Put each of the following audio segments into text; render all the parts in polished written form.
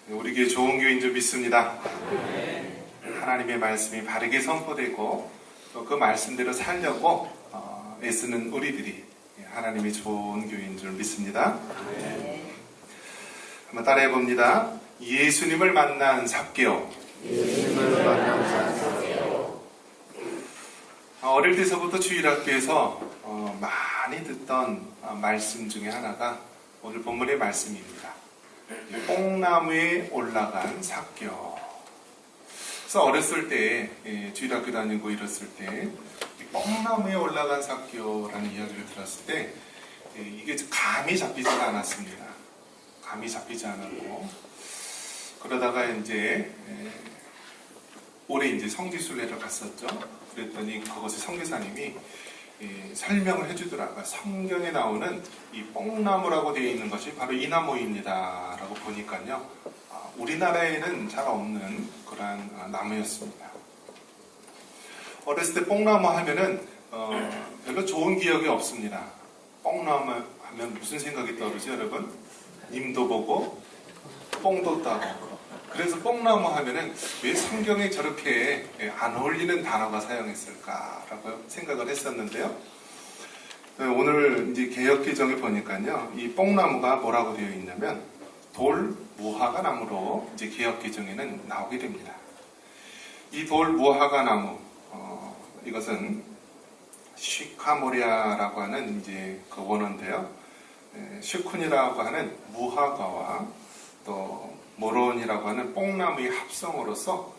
우리 교회 좋은 교회인 줄 믿습니다. 하나님의 말씀이 바르게 선포되고 또 그 말씀대로 살려고 애쓰는 우리들이 하나님의 좋은 교회인 줄 믿습니다. 한번 따라해 봅니다. 예수님을 만난 삭개오. 어릴 때서부터 주일학교에서 많이 듣던 말씀 중에 하나가 오늘 본문의 말씀입니다. 뽕나무에 올라간 삭개오. 그래서 어렸을 때 주일학교 다니고 이랬을 때 뽕나무에 올라간 삭개오라는 이야기를 들었을 때 이게 감이 잡히지가 않았습니다. 감이 잡히지 않았고 그러다가 이제 올해 이제 성지순례를 갔었죠. 그랬더니 그것의 선교사님이 설명을 해주더라고요. 성경에 나오는 이 뽕나무라고 되어 있는 것이 바로 이 나무입니다. 라고 보니까요. 우리나라에는 잘 없는 그러한 나무였습니다. 어렸을 때 뽕나무 하면은 별로 좋은 기억이 없습니다. 뽕나무 하면 무슨 생각이 떠오르죠, 여러분? 님도 보고 뽕도 따고. 그래서 뽕나무 하면은 왜 성경에 저렇게 안 어울리는 단어가 사용했을까라고 생각을 했었는데요. 오늘 이제 개역개정에 보니까요, 이 뽕나무가 뭐라고 되어 있냐면 돌 무화과 나무로 이제 개역개정에는 나오게 됩니다. 이 돌 무화과 나무, 이것은 시카모리아라고 하는 이제 그 원어인데요. 시쿤이라고 하는 무화과와 또 모론이라고 하는 뽕나무의 합성으로서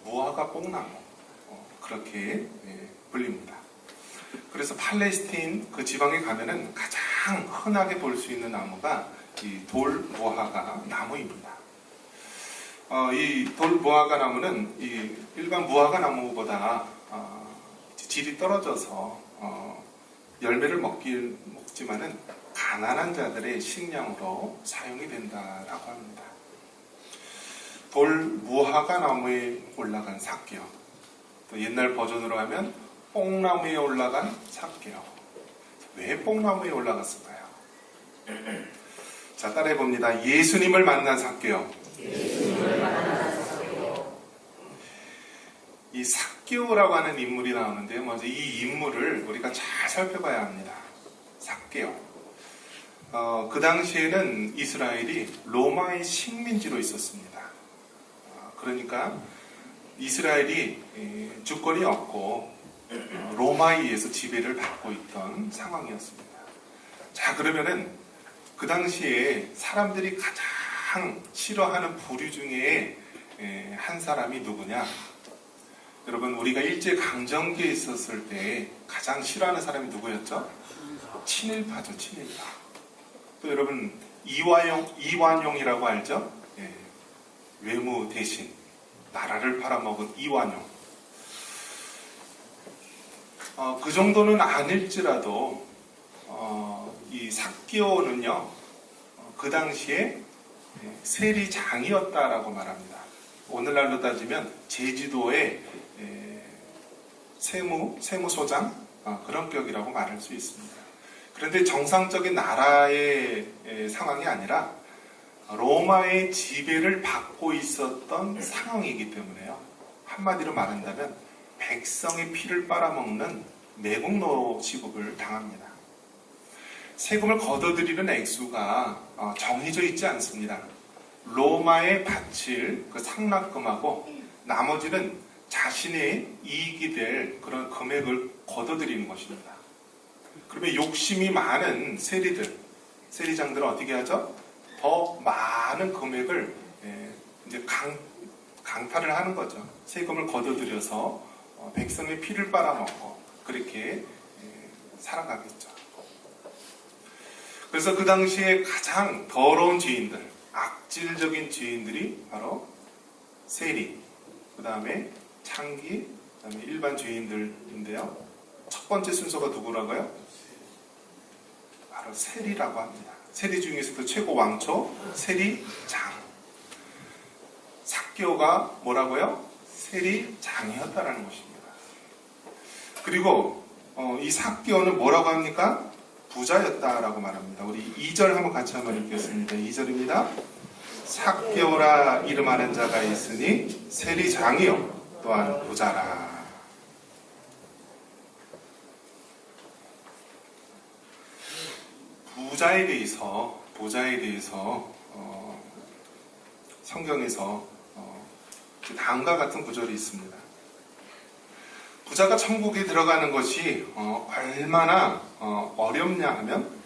무화과 뽕나무 그렇게 불립니다. 그래서 팔레스틴 그 지방에 가면은 가장 흔하게 볼 수 있는 나무가 이 돌 무화과 나무입니다. 이 돌 무화과 나무는 이 일반 무화과 나무보다 질이 떨어져서 열매를 먹지만은 가난한 자들의 식량으로 사용이 된다라고 합니다. 돌 무화과 나무에 올라간 삭개오. 또 옛날 버전으로 하면 뽕나무에 올라간 삭개오. 왜 뽕나무에 올라갔을까요? 자, 따라해 봅니다. 예수님을 만난 삭개오. 이 삭개오라고 하는 인물이 나오는데요. 먼저 이 인물을 우리가 잘 살펴봐야 합니다. 삭개오. 그 당시에는 이스라엘이 로마의 식민지로 있었습니다. 그러니까 이스라엘이 주권이 없고 로마에 의해서 지배를 받고 있던 상황이었습니다. 자, 그러면은 그 당시에 사람들이 가장 싫어하는 부류 중에 한 사람이 누구냐? 여러분, 우리가 일제강점기에 있었을 때 가장 싫어하는 사람이 누구였죠? 친일파죠, 친일파. 또 여러분, 이완용이라고 알죠? 외무 대신 나라를 팔아먹은 이완용. 그 정도는 아닐지라도 이 삭개오는요, 그 당시에 세리장이었다라고 말합니다. 오늘날로 따지면 제주도의 세무소장 그런 격이라고 말할 수 있습니다. 그런데 정상적인 나라의 상황이 아니라 로마의 지배를 받고 있었던 상황이기 때문에요. 한마디로 말한다면 백성의 피를 빨아먹는 매국노 취급을 당합니다. 세금을 걷어들이는 액수가 정해져 있지 않습니다. 로마에 바칠 그 상납금하고 나머지는 자신의 이익이 될 그런 금액을 걷어들이는 것입니다. 그러면 욕심이 많은 세리장들은 어떻게 하죠? 더 많은 금액을 이제 강탈을 하는 거죠. 세금을 걷어들여서 백성의 피를 빨아먹고 그렇게 살아가겠죠. 그래서 그 당시에 가장 더러운 죄인들, 악질적인 죄인들이 바로 세리, 그 다음에 창기, 그 다음에 일반 죄인들인데요. 첫 번째 순서가 누구라고요? 바로 세리라고 합니다. 세리 중에서도 최고 왕초 세리장. 삭개오가 뭐라고요? 세리장이었다라는 것입니다. 그리고 이 삭개오는 뭐라고 합니까? 부자였다라고 말합니다. 우리 2절 한번 같이 한번 읽겠습니다. 2절입니다. 삭개오라 이름하는 자가 있으니 세리장이요 또한 부자라. 부자에 대해서 성경에서 다음과 같은 구절이 있습니다. 부자가 천국에 들어가는 것이 얼마나 어렵냐 하면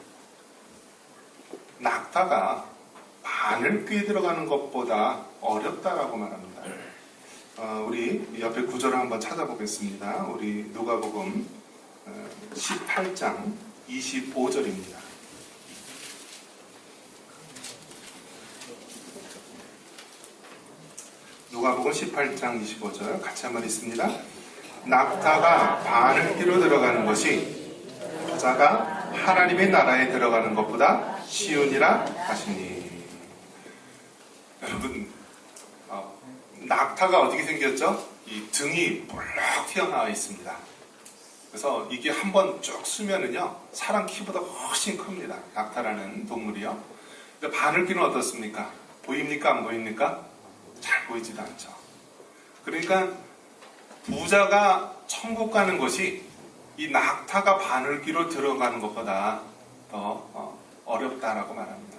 낙타가 바늘귀에 들어가는 것보다 어렵다라고 말합니다. 우리 옆에 구절을 한번 찾아보겠습니다. 우리 누가복음 18장 25절입니다. 누가복음 18장 25절 같이 한번 읽습니다. 낙타가 바늘귀로 들어가는 것이 부자가 하나님의 나라에 들어가는 것보다 쉬우니라 하시니. 여러분, 낙타가 어떻게 생겼죠? 이 등이 볼록 튀어나와 있습니다. 그래서 이게 한번 쭉 쓰면은요 사람 키보다 훨씬 큽니다. 낙타라는 동물이요. 근데 바늘귀는 어떻습니까? 보입니까? 안 보입니까? 잘 보이지도 않죠. 그러니까 부자가 천국 가는 것이 이 낙타가 바늘귀로 들어가는 것보다 더 어렵다라고 말합니다.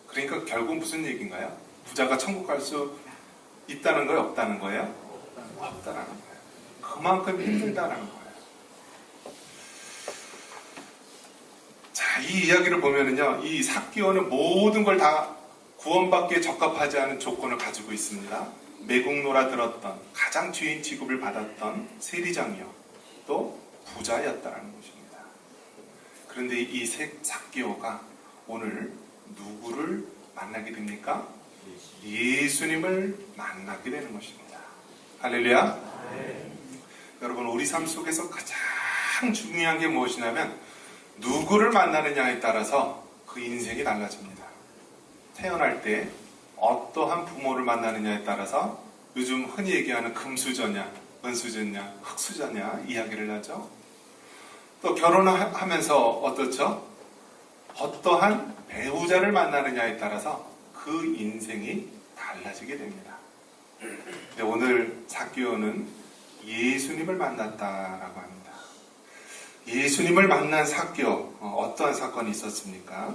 그러니까 결국 무슨 얘기인가요? 부자가 천국 갈 수 있다는 거예요? 없다는 거예요? 없다라는 거예요. 그만큼 힘들다라는 거예요. 자, 이 이야기를 보면은요, 이 삭개오는 모든 걸 다 구원받기에 적합하지 않은 조건을 가지고 있습니다. 매국노라 들었던 가장 죄인 취급을 받았던 세리장이요 또 부자였다라는 것입니다. 그런데 이 삭개오가 오늘 누구를 만나게 됩니까? 예수님을 만나게 되는 것입니다. 할렐루야. 네. 여러분, 우리 삶 속에서 가장 중요한 게 무엇이냐면 누구를 만나느냐에 따라서 그 인생이 달라집니다. 태어날 때 어떠한 부모를 만나느냐에 따라서 요즘 흔히 얘기하는 금수저냐 은수저냐 흙수저냐 이야기를 하죠. 또 결혼하면서 어떻죠? 어떠한 배우자를 만나느냐에 따라서 그 인생이 달라지게 됩니다. 근데 오늘 삭개오는 예수님을 만났다라고 합니다. 예수님을 만난 삭개오, 어떠한 사건이 있었습니까?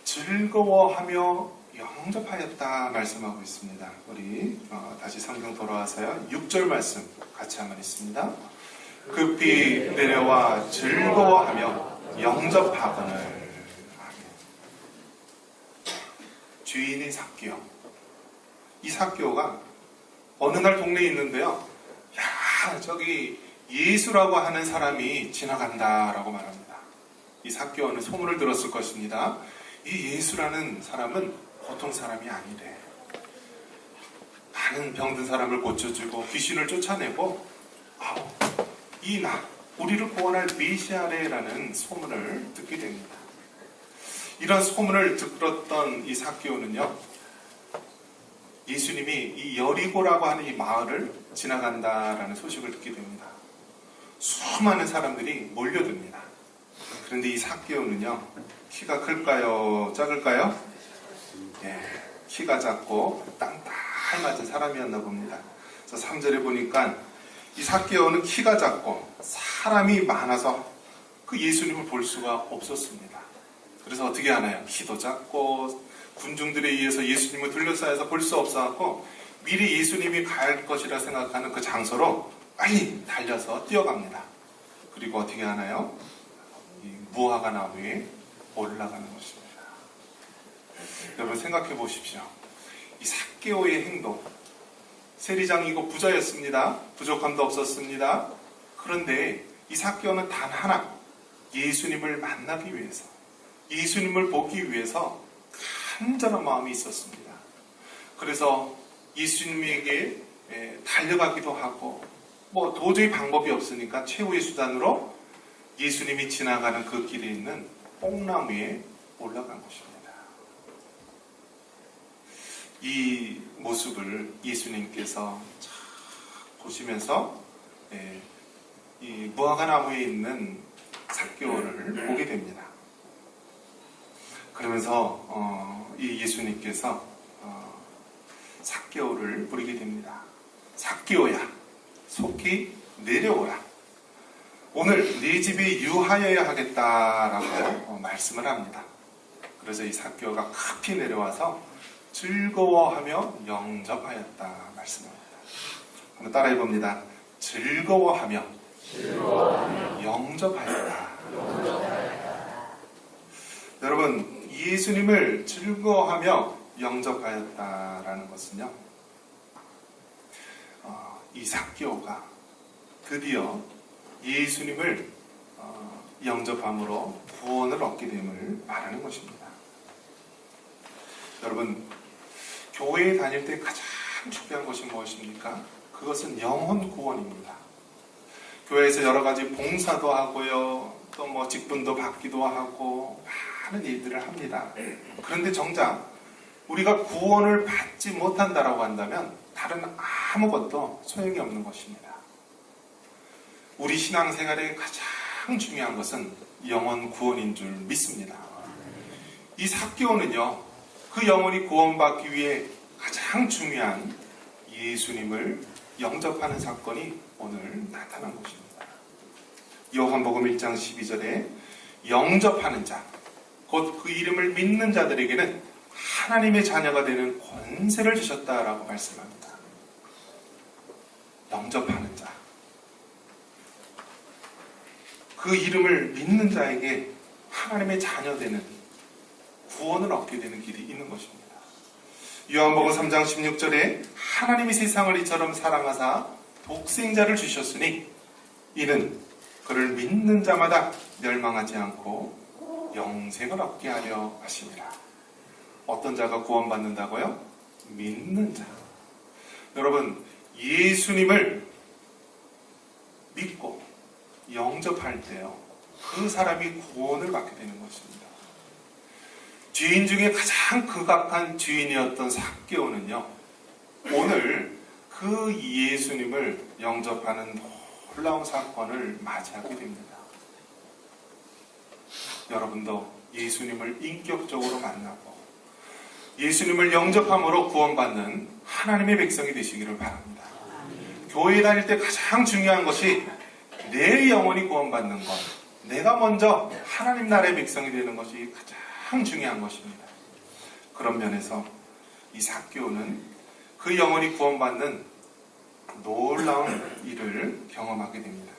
즐거워하며 영접하였다 말씀하고 있습니다. 우리 다시 성경 돌아와서요 6절 말씀 같이 한번 읽습니다. 급히 내려와 즐거워하며 영접하거늘. 주인이 삭개오. 이 삭개오가 어느 날 동네에 있는데요, 야, 저기 예수라고 하는 사람이 지나간다라고 말합니다. 이 삭개오는 소문을 들었을 것입니다. 이 예수라는 사람은 보통 사람이 아니래. 많은 병든 사람을 고쳐주고 귀신을 쫓아내고 우리를 구원할 메시아래라는 소문을 듣게 됩니다. 이런 소문을 들었던 이 삭개오는요, 예수님이 이 여리고라고 하는 이 마을을 지나간다라는 소식을 듣게 됩니다. 수많은 사람들이 몰려듭니다. 그런데 이 삭개오는요, 키가 클까요? 작을까요? 예, 키가 작고 땅딸 맞은 사람이었나 봅니다. 그래서 3절에 보니까 이 삭개오는 키가 작고 사람이 많아서 그 예수님을 볼 수가 없었습니다. 그래서 어떻게 하나요? 키도 작고 군중들에 의해서 예수님을 둘러싸여서 볼 수 없어갖고 미리 예수님이 갈 것이라 생각하는 그 장소로 빨리 달려서 뛰어갑니다. 그리고 어떻게 하나요? 이 무화과 나무에 올라가는 것입니다. 여러분 생각해 보십시오. 이 삭개오의 행동, 세리장이고 부자였습니다. 부족함도 없었습니다. 그런데 이 삭개오는 단 하나, 예수님을 만나기 위해서, 예수님을 보기 위해서 간절한 마음이 있었습니다. 그래서 예수님에게 달려가기도 하고, 도저히 방법이 없으니까 최후의 수단으로 예수님이 지나가는 그 길에 있는 뽕나무에 올라간 것입니다. 이 모습을 예수님께서 보시면서 이 무화과 나무에 있는 삭개오를 보게 됩니다. 그러면서 이 예수님께서 삭개오를 부르게 됩니다. 삭개오야, 속히 내려오라. 오늘 네 집에 유하여야 하겠다라고 말씀을 합니다. 그래서 이 삭개오가 급히 내려와서 즐거워하며 영접하였다 말씀합니다. 한번 따라해 봅니다. 즐거워하며 영접하였다. 여러분, 예수님을 즐거워하며 영접하였다라는 것은요, 이 삭개오가 드디어 예수님을 영접함으로 구원을 얻게 됨을 말하는 것입니다. 여러분, 교회에 다닐 때 가장 중요한 것이 무엇입니까? 그것은 영혼 구원입니다. 교회에서 여러 가지 봉사도 하고요, 또 뭐 직분도 받기도 하고 많은 일들을 합니다. 그런데 정작 우리가 구원을 받지 못한다라고 한다면 다른 아무것도 소용이 없는 것입니다. 우리 신앙생활에 가장 중요한 것은 영혼 구원인 줄 믿습니다. 이 삭개오는요, 그 영혼이 구원받기 위해 가장 중요한 예수님을 영접하는 사건이 오늘 나타난 것입니다. 요한복음 1장 12절에 영접하는 자, 곧 그 이름을 믿는 자들에게는 하나님의 자녀가 되는 권세를 주셨다라고 말씀합니다. 영접하는 자, 그 이름을 믿는 자에게 하나님의 자녀 되는 구원을 얻게 되는 길이 있는 것입니다. 요한복음 3장 16절에 하나님이 세상을 이처럼 사랑하사 독생자를 주셨으니 이는 그를 믿는 자마다 멸망하지 않고 영생을 얻게 하려 하심이라. 어떤 자가 구원받는다고요? 믿는 자. 여러분, 예수님을 믿고 영접할 때요, 그 사람이 구원을 받게 되는 것입니다. 죄인 중에 가장 극악한 죄인이었던 삭개오는요, 오늘 그 예수님을 영접하는 놀라운 사건을 맞이하게 됩니다. 여러분도 예수님을 인격적으로 만나고 예수님을 영접함으로 구원받는 하나님의 백성이 되시기를 바랍니다. 교회 다닐 때 가장 중요한 것이 내 영혼이 구원받는 것, 내가 먼저 하나님 나라의 백성이 되는 것이 가장 중요한 것입니다. 그런 면에서 이 삭개오는 그 영혼이 구원받는 놀라운 일을 경험하게 됩니다.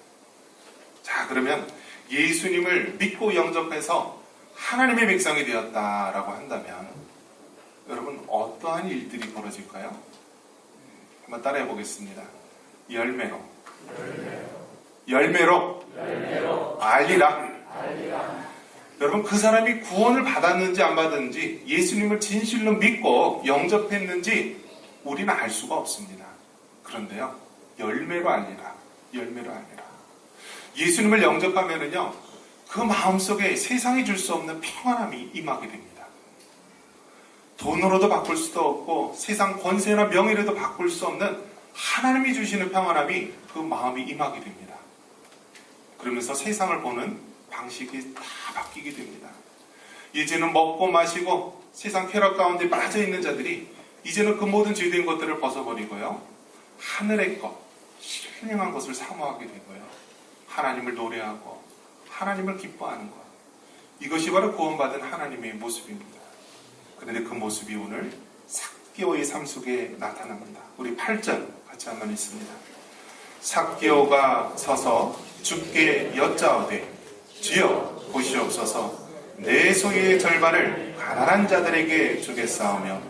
자, 그러면 예수님을 믿고 영접해서 하나님의 백성이 되었다라고 한다면 여러분, 어떠한 일들이 벌어질까요? 한번 따라해 보겠습니다. 열매로 알리라. 여러분, 그 사람이 구원을 받았는지 안 받았는지, 예수님을 진실로 믿고 영접했는지 우리는 알 수가 없습니다. 그런데요, 열매로 알리라. 예수님을 영접하면은요, 그 마음속에 세상이 줄 수 없는 평안함이 임하게 됩니다. 돈으로도 바꿀 수도 없고 세상 권세나 명예로도 바꿀 수 없는 하나님이 주시는 평안함이 그 마음이 임하게 됩니다. 그러면서 세상을 보는 방식이 다 바뀌게 됩니다. 이제는 먹고 마시고 세상 쾌락 가운데 빠져있는 자들이 이제는 그 모든 죄된 것들을 벗어버리고요, 하늘의 것, 신령한 것을 사모하게 되고요, 하나님을 노래하고 하나님을 기뻐하는 것, 이것이 바로 구원받은 하나님의 모습입니다. 그런데 그 모습이 오늘 삭개오의 삶 속에 나타납니다. 우리 8절 같이 한번 읽습니다. 삭개오가 서서 주께 여짜오되 주여 보시옵소서, 내 소유의 절반을 가난한 자들에게 주겠사오며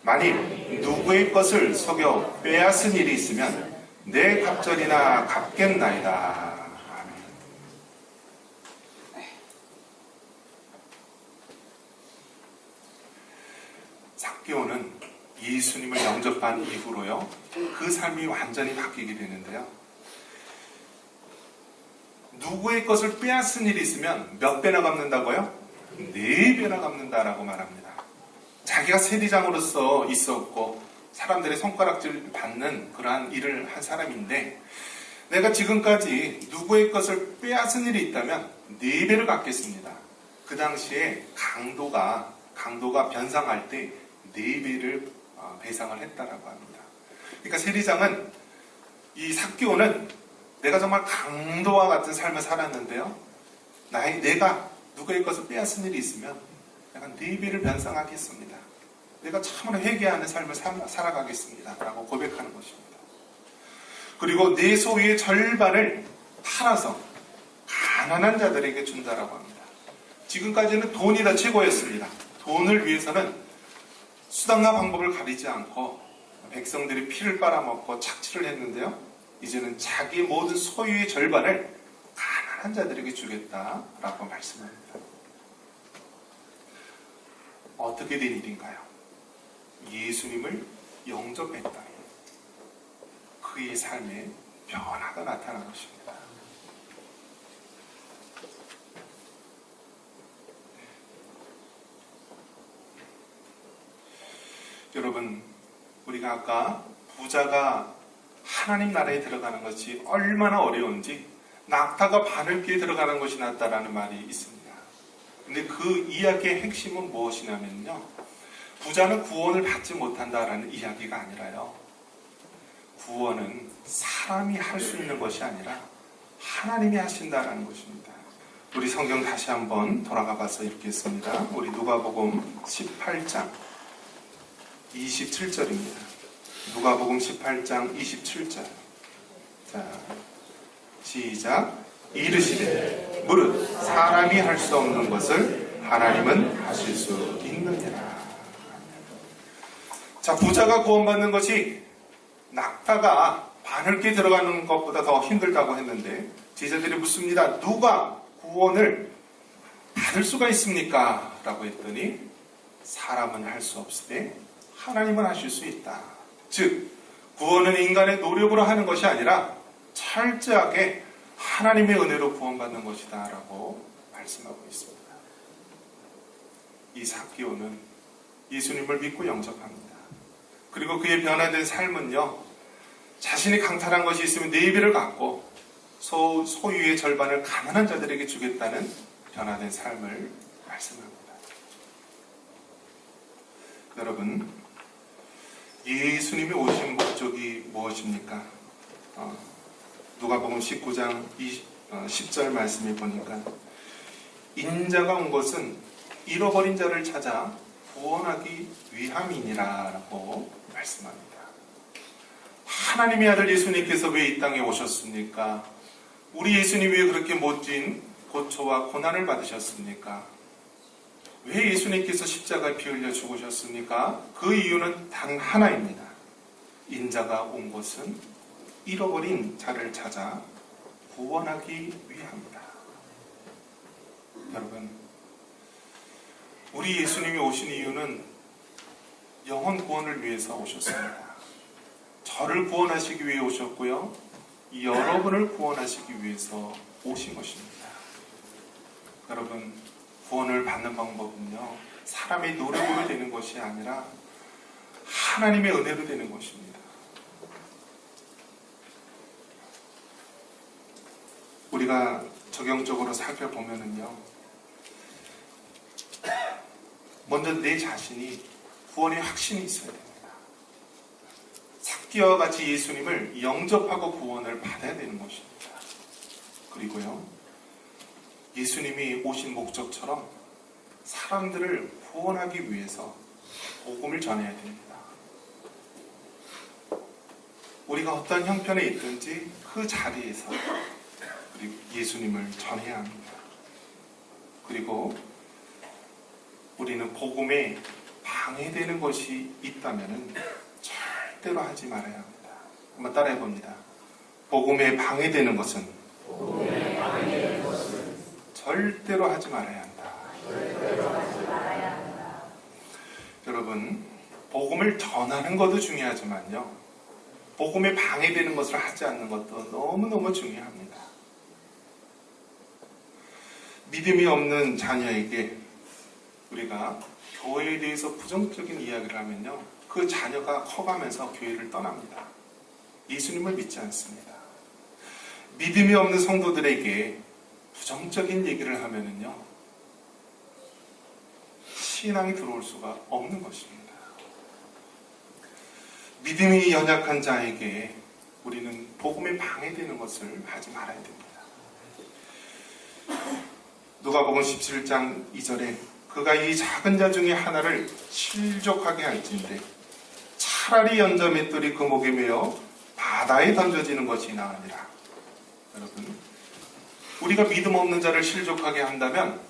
만일 누구의 것을 속여 빼앗은 일이 있으면 내 갑절이나 갚겠나이다. 삭개오는 예수님을 영접한 이후로요, 그 삶이 완전히 바뀌게 되는데요, 누구의 것을 빼앗은 일이 있으면 몇 배나 갚는다고요? 4배나 갚는다라고 말합니다. 자기가 세리장으로서 있었고 사람들의 손가락질 받는 그러한 일을 한 사람인데, 내가 지금까지 누구의 것을 빼앗은 일이 있다면 4배를 갚겠습니다. 그 당시에 강도가 변상할 때 4배를 배상을 했다라고 합니다. 그러니까 세리장은 이 삭개오는 내가 정말 강도와 같은 삶을 살았는데요. 내가 누구의 것을 빼앗은 일이 있으면 내가 4배를 변상하겠습니다. 내가 참으로 회개하는 삶을 살아가겠습니다. 라고 고백하는 것입니다. 그리고 내 소유의 절반을 팔아서 가난한 자들에게 준다라고 합니다. 지금까지는 돈이 다 최고였습니다. 돈을 위해서는 수단과 방법을 가리지 않고 백성들이 피를 빨아먹고 착취를 했는데요. 이제는 자기 모든 소유의 절반을 가난한 자들에게 주겠다라고 말씀합니다. 어떻게 된 일인가요? 예수님을 영접했더니 그의 삶에 변화가 나타난 것입니다. 여러분, 우리가 아까 부자가 하나님 나라에 들어가는 것이 얼마나 어려운지 낙타가 바늘귀에 들어가는 것이 낫다라는 말이 있습니다. 근데 그 이야기의 핵심은 무엇이냐면요, 부자는 구원을 받지 못한다라는 이야기가 아니라요, 구원은 사람이 할 수 있는 것이 아니라 하나님이 하신다라는 것입니다. 우리 성경 다시 한번 돌아가 봐서 읽겠습니다. 우리 누가복음 18장 27절입니다. 누가복음 18장 27절. 자, 시작. 이르시되 무릇 사람이 할 수 없는 것을 하나님은 하실 수 있느니라. 자, 부자가 구원받는 것이 낙타가 바늘귀에 들어가는 것보다 더 힘들다고 했는데 제자들이 묻습니다. 누가 구원을 받을 수가 있습니까? 라고 했더니 사람은 할 수 없으되 하나님은 하실 수 있다. 즉 구원은 인간의 노력으로 하는 것이 아니라 철저하게 하나님의 은혜로 구원받는 것이다 라고 말씀하고 있습니다. 이 삭개오는 예수님을 믿고 영접합니다. 그리고 그의 변화된 삶은요, 자신이 강탈한 것이 있으면 4배를 갖고 소유의 절반을 가난한 자들에게 주겠다는 변화된 삶을 말씀합니다. 여러분, 예수님이 오신 목적이 무엇입니까? 누가복음 19장 10절 말씀에 보니까 인자가 온 것은 잃어버린 자를 찾아 구원하기 위함이니라 라고 말씀합니다. 하나님의 아들 예수님께서 왜 이 땅에 오셨습니까? 우리 예수님이 왜 그렇게 멋진 고초와 고난을 받으셨습니까? 왜 예수님께서 십자가에 피 흘려 죽으셨습니까? 그 이유는 단 하나입니다. 인자가 온 것은 잃어버린 자를 찾아 구원하기 위함이다. 여러분, 우리 예수님이 오신 이유는 영혼 구원을 위해서 오셨습니다. 저를 구원하시기 위해 오셨고요, 여러분을 구원하시기 위해서 오신 것입니다. 여러분, 구원을 받는 방법은요, 사람의 노력으로 되는 것이 아니라 하나님의 은혜로 되는 것입니다. 우리가 적용적으로 살펴보면은요, 먼저 내 자신이 구원의 확신이 있어야 됩니다. 삭개와 같이 예수님을 영접하고 구원을 받아야 되는 것입니다. 그리고요, 예수님이 오신 목적처럼 사람들을 구원하기 위해서 복음을 전해야 됩니다. 우리가 어떤 형편에 있든지 그 자리에서 예수님을 전해야 합니다. 그리고 우리는 복음에 방해되는 것이 있다면 절대로 하지 말아야 합니다. 한번 따라해 봅니다. 복음에 방해되는 것은 절대로 하지 말아야 한다. 여러분, 복음을 전하는 것도 중요하지만요, 복음에 방해되는 것을 하지 않는 것도 너무너무 중요합니다. 믿음이 없는 자녀에게 우리가 교회에 대해서 부정적인 이야기를 하면요, 그 자녀가 커가면서 교회를 떠납니다. 예수님을 믿지 않습니다. 믿음이 없는 성도들에게 부정적인 얘기를 하면은요, 신앙이 들어올 수가 없는 것입니다. 믿음이 연약한 자에게 우리는 복음에 방해되는 것을 하지 말아야 됩니다. 누가복음 17장 2절에 그가 이 작은 자 중에 하나를 실족하게 할진대 차라리 연자 맷돌이 그 목에 매어 바다에 던져지는 것이 나으니라. 여러분, 우리가 믿음 없는 자를 실족하게 한다면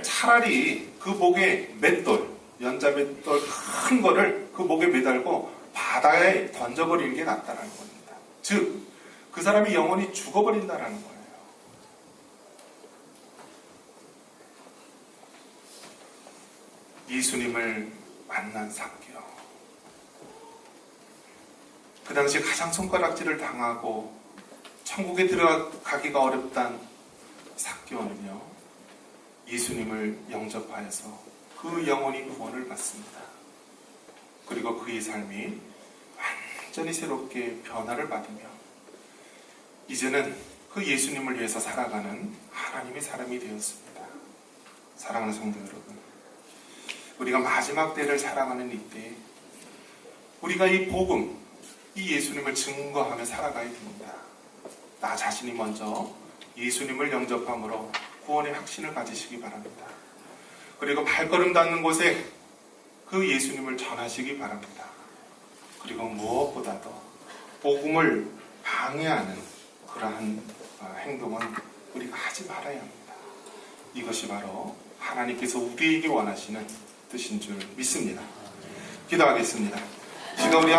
차라리 그 목에 맷돌, 연자 맷돌 큰 거를 그 목에 매달고 바다에 던져버리는 게 낫다라는 겁니다. 즉, 그 사람이 영원히 죽어버린다라는 거예요. 예수님을 만난 삭개오. 그 당시에 가장 손가락질을 당하고 천국에 들어가기가 어렵단 삭개오는요, 예수님을 영접하여서 그 영혼이 구원을 받습니다. 그리고 그의 삶이 완전히 새롭게 변화를 받으며 이제는 그 예수님을 위해서 살아가는 하나님의 사람이 되었습니다. 사랑하는 성도 여러분, 우리가 마지막 때를 살아가는 이때 우리가 이 복음, 이 예수님을 증거하며 살아가야 됩니다. 나 자신이 먼저 예수님을 영접함으로 구원의 확신을 가지시기 바랍니다. 그리고 발걸음 닿는 곳에 그 예수님을 전하시기 바랍니다. 그리고 무엇보다도 복음을 방해하는 그러한 행동은 우리가 하지 말아야 합니다. 이것이 바로 하나님께서 우리에게 원하시는 뜻인 줄 믿습니다. 기도하겠습니다. 지금 우리